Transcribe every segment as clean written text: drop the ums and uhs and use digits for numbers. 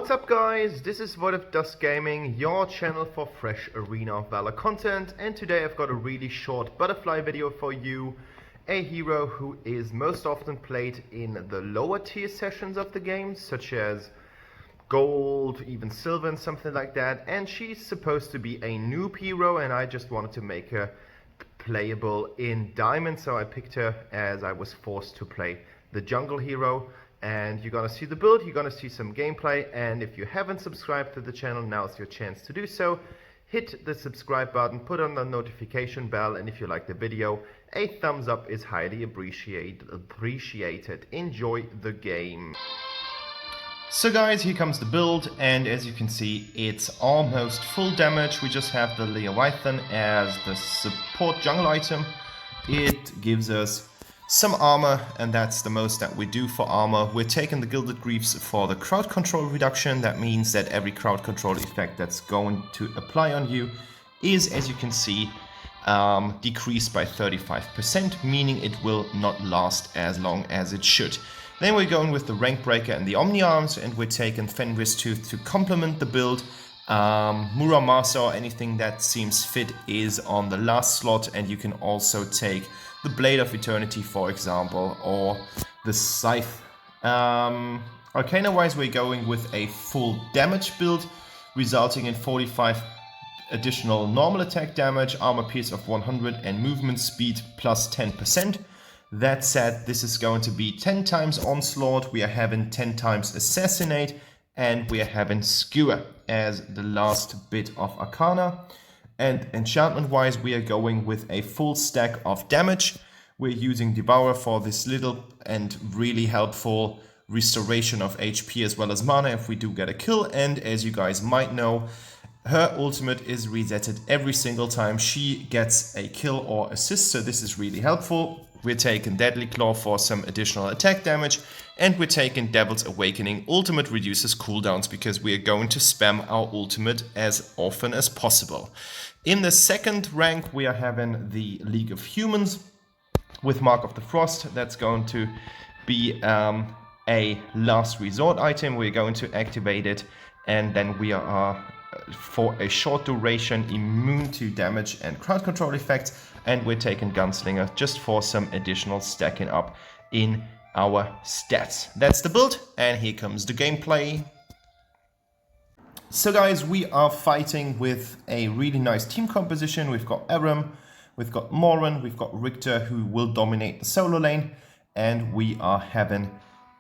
What's up guys, this is What If Dust Gaming, your channel for fresh Arena of Valor content, and today I've got a really short butterfly video for you. A hero who is most often played in the lower tier sessions of the game, such as gold, even silver and something like that, and she's supposed to be a noob hero and I just wanted to make her playable in diamond, so I picked her as I was forced to play the jungle hero. And you're gonna see the build, you're gonna see some gameplay, and if you haven't subscribed to the channel, now's your chance to do so. Hit the subscribe button, put on the notification bell, and if you like the video, a thumbs up is highly appreciated. Enjoy the game. So guys, here comes the build, and as you can see, it's almost full damage. We just have the Leviathan as the support jungle item. It gives us some armor, and that's the most that we do for armor. We're taking the Gilded Greaves for the crowd control reduction. That means that every crowd control effect that's going to apply on you is, as you can see, decreased by 35%, meaning it will not last as long as it should. Then we're going with the Rank Breaker and the Omni Arms, and we're taking Fenris Tooth to complement the build. Muramasa or anything that seems fit is on the last slot, and you can also take the Blade of Eternity, for example, or the Scythe. Arcana wise, we're going with a full damage build, resulting in 45 additional normal attack damage, armor pierce of 100, and movement speed plus 10%. That said, this is going to be 10 times Onslaught, we are having 10 times Assassinate, and we are having Skewer as the last bit of Arcana. And enchantment wise, we are going with a full stack of damage. We're using Devourer for this little and really helpful restoration of HP as well as mana if we do get a kill. And as you guys might know, her ultimate is resetted every single time she gets a kill or assist, so this is really helpful. We're taking Deadly Claw for some additional attack damage, and we're taking Devil's Awakening. Ultimate reduces cooldowns because we are going to spam our ultimate as often as possible. In the second rank, we are having the League of Humans with Mark of the Frost. That's going to be a last resort item. We're going to activate it, and then we are for a short duration immune to damage and crowd control effects, and we're taking Gunslinger just for some additional stacking up in our stats. That's the build, and here comes the gameplay. So guys, we are fighting with a really nice team composition. We've got Aram, we've got Moran, we've got Richter, who will dominate the solo lane, and we are having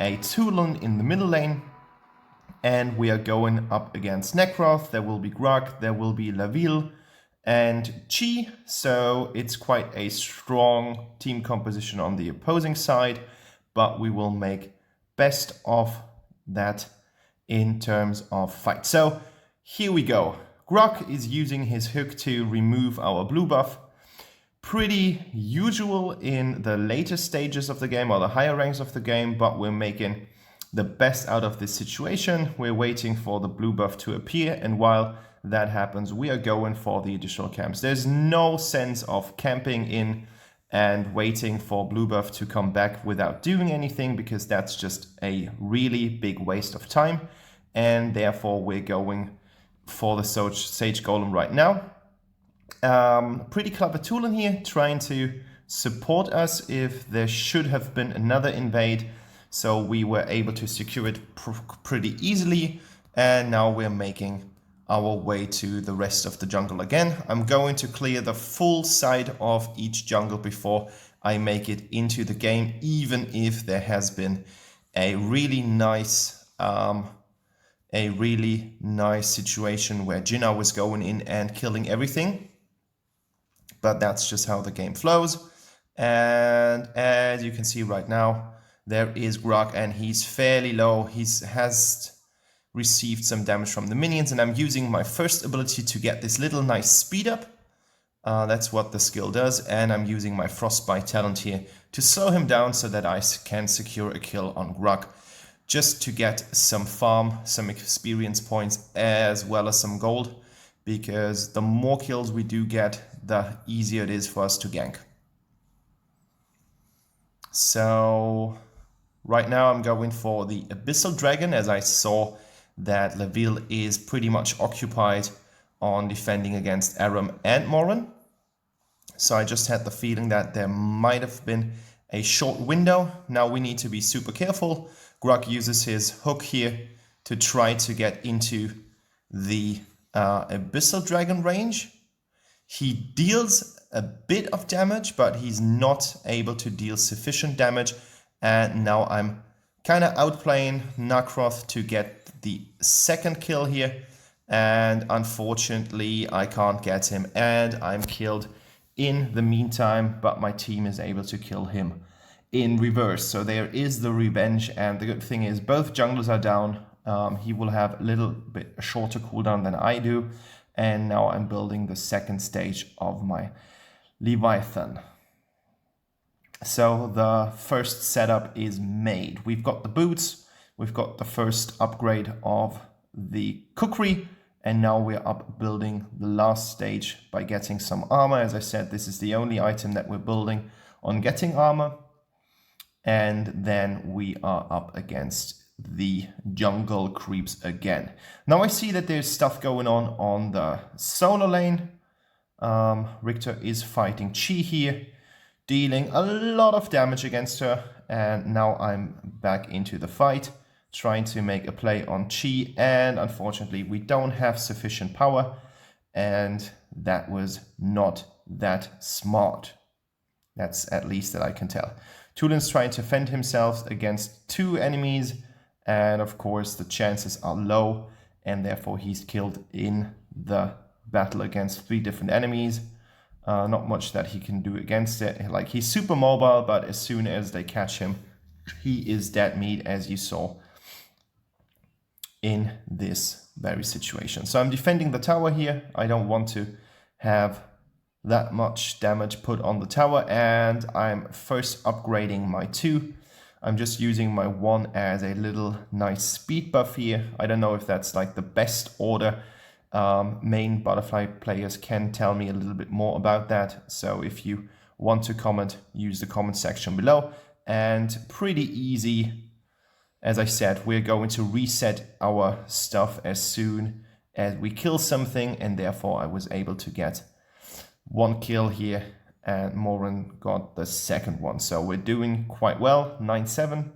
a Tulun in the middle lane, and we are going up against Nekroth. There will be Grug, there will be Laville and Chi, so it's quite a strong team composition on the opposing side, but we will make best of that in terms of fight. So here we go. Grug is using his hook to remove our blue buff. Pretty usual in the later stages of the game or the higher ranks of the game, but we're making the best out of this situation. We're waiting for the blue buff to appear, and while that happens, we are going for the additional camps. There's no sense of camping in and waiting for blue buff to come back without doing anything, because that's just a really big waste of time, and therefore we're going for the Sage Golem right now. Pretty clever Tulun here, trying to support us if there should have been another invade, so we were able to secure it pretty easily, and now we're making our way to the rest of the jungle again. I'm going to clear the full side of each jungle before I make it into the game, even if there has been a really nice situation where Jinna was going in and killing everything. But that's just how the game flows. And as you can see right now, there is Grug, and he's fairly low. He has received some damage from the minions, and I'm using my first ability to get this little nice speed up. That's what the skill does, and I'm using my Frostbite talent here to slow him down so that I can secure a kill on Grug, just to get some farm, some experience points, as well as some gold, because the more kills we do get, the easier it is for us to gank. So right now I'm going for the Abyssal Dragon, as I saw that Laville is pretty much occupied on defending against Aram and Morin. So I just had the feeling that there might have been a short window. Now we need to be super careful. Grug uses his hook here to try to get into the Abyssal Dragon range. He deals a bit of damage, but he's not able to deal sufficient damage. And now I'm kind of outplaying Nakroth to get the second kill here. And unfortunately, I can't get him and I'm killed in the meantime, but my team is able to kill him in reverse. So there is the revenge, and the good thing is both junglers are down. He will have a little bit shorter cooldown than I do. And now I'm building the second stage of my Leviathan. So the first setup is made. We've got the boots, we've got the first upgrade of the cookery, and now we're up building the last stage by getting some armor. As I said, this is the only item that we're building on getting armor. And then we are up against the jungle creeps again. Now I see that there's stuff going on the solo lane. Richter is fighting Chi here, dealing a lot of damage against her. And now I'm back into the fight, trying to make a play on Chi, and unfortunately we don't have sufficient power, and that was not that smart. That's at least that I can tell. Tulin's trying to fend himself against two enemies, and of course the chances are low, and therefore he's killed in the battle against 3 different enemies. Not much that he can do against it. Like, he's super mobile, but as soon as they catch him, he is dead meat, as you saw in this very situation. So I'm defending the tower here. I don't want to have that much damage put on the tower, and I'm first upgrading my 2. I'm just using my 1 as a little nice speed buff here. I don't know if that's like the best order. Main butterfly players can tell me a little bit more about that. So if you want to comment, use the comment section below. And pretty easy. As I said, we're going to reset our stuff as soon as we kill something, and therefore I was able to get 1 kill here, and Morin got the second one. So we're doing quite well, 9-7.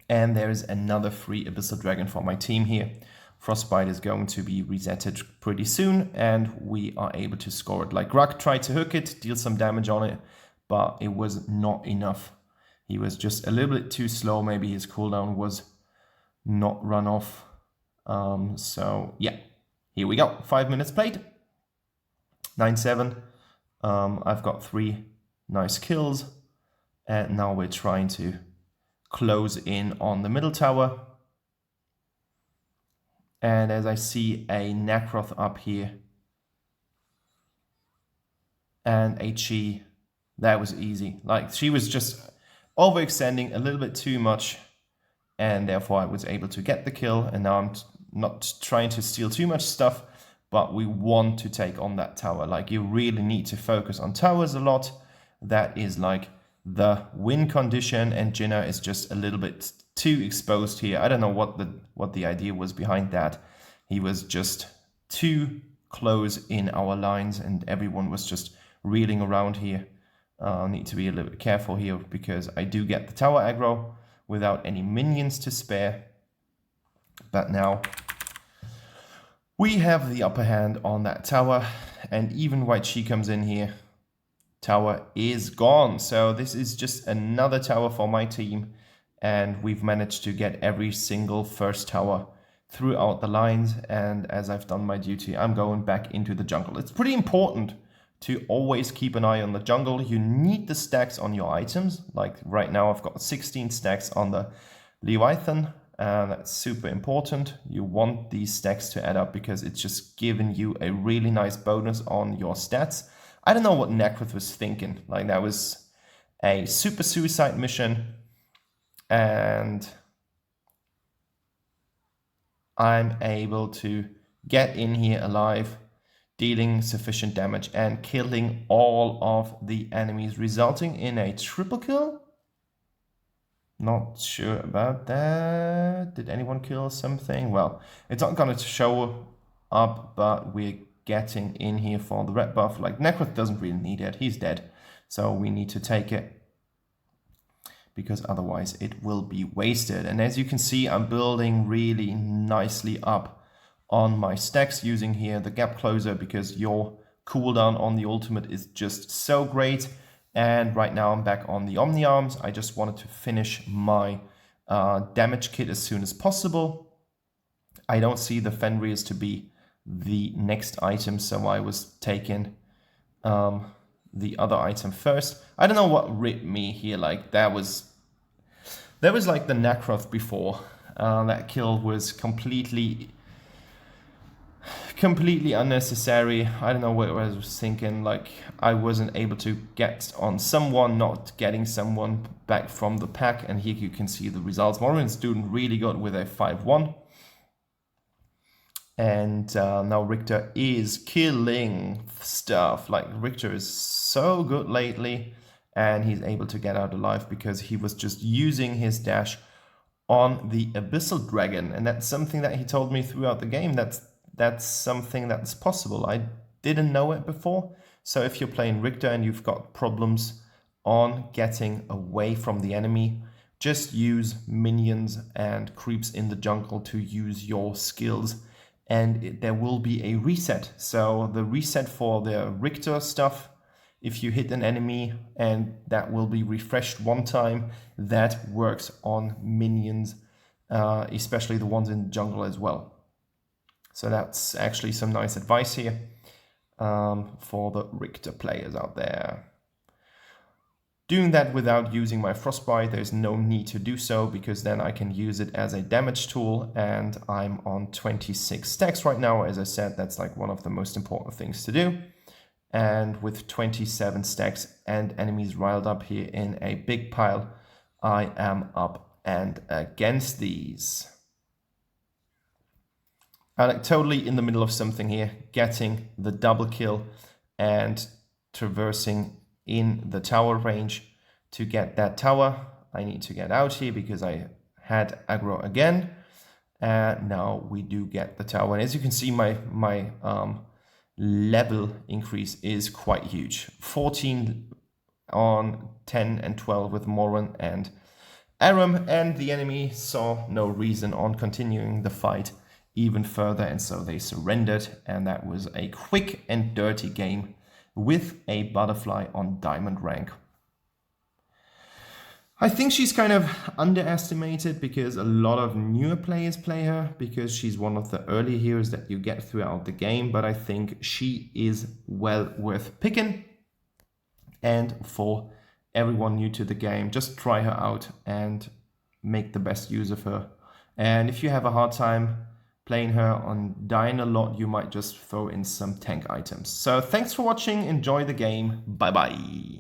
And there is another free Abyssal Dragon for my team here. Frostbite is going to be resetted pretty soon, and we are able to score it. Like, Grug tried to hook it, deal some damage on it, but it was not enough. He was just a little bit too slow. Maybe his cooldown was not run off. So yeah, here we go. 5 minutes played. 9-7. I've got 3 nice kills. And now we're trying to close in on the middle tower. And as I see a Nakroth up here and a Chi, that was easy. Like, she was just overextending a little bit too much, and therefore I was able to get the kill. And now I'm not trying to steal too much stuff, but we want to take on that tower. Like, you really need to focus on towers a lot. That is like the win condition, and Jinna is just a little bit too exposed here. I don't know what the idea was behind that. He was just too close in our lines, and everyone was just reeling around here. Need to be a little bit careful here, because I do get the tower aggro without any minions to spare. But now we have the upper hand on that tower, and even White Chi comes in here, tower is gone. So this is just another tower for my team, and we've managed to get every single first tower throughout the lines. And as I've done my duty, I'm going back into the jungle. It's pretty important to always keep an eye on the jungle. You need the stacks on your items. Like right now I've got 16 stacks on the Leviathan, and that's super important. You want these stacks to add up, because it's just giving you a really nice bonus on your stats. I don't know what Nakroth was thinking. Like, that was a super suicide mission, and I'm able to get in here alive, dealing sufficient damage and killing all of the enemies, resulting in a triple kill. Not sure about that. Did anyone kill something? Well, it's not going to show up, but we're getting in here for the red buff. Like, Necroth doesn't really need it. He's dead. So we need to take it, because otherwise it will be wasted. And as you can see, I'm building really nicely up on my stacks using here the gap closer, because your cooldown on the ultimate is just so great. And right now I'm back on the Omni Arms. I just wanted to finish my damage kit as soon as possible. I don't see the Fenrir's to be the next item, so I was taking the other item first. I don't know what ripped me here. Like, there was like the Necroth before. That kill was completely unnecessary. I don't know what I was thinking. Like, I wasn't able to get on someone, not getting someone back from the pack, and here you can see the results. Morven's doing really good with a 5-1. And now Richter is killing stuff. Like, Richter is so good lately, and he's able to get out alive because he was just using his dash on the Abyssal Dragon, and that's something that he told me throughout the game. That's something that's possible. I didn't know it before. So if you're playing Richter and you've got problems on getting away from the enemy, just use minions and creeps in the jungle to use your skills, and there will be a reset. So the reset for the Richter stuff, if you hit an enemy and that will be refreshed one time, that works on minions, especially the ones in the jungle as well. So that's actually some nice advice here for the Richter players out there. Doing that without using my Frostbite, there's no need to do so, because then I can use it as a damage tool, and I'm on 26 stacks right now. As I said, that's like one of the most important things to do. And with 27 stacks and enemies riled up here in a big pile, I am up and against these. I'm like totally in the middle of something here, getting the double kill and traversing in the tower range. To get that tower, I need to get out here because I had aggro again. And now we do get the tower. And as you can see, my level increase is quite huge. 14 on 10 and 12 with Moran and Aram, and the enemy saw no reason on continuing the fight even further, and so they surrendered, and that was a quick and dirty game with a butterfly on diamond rank. I think she's kind of underestimated because a lot of newer players play her, because she's one of the early heroes that you get throughout the game, but I think she is well worth picking. And for everyone new to the game, just try her out and make the best use of her. And if you have a hard time playing her on dying a lot, you might just throw in some tank items. So thanks for watching, enjoy the game, bye bye.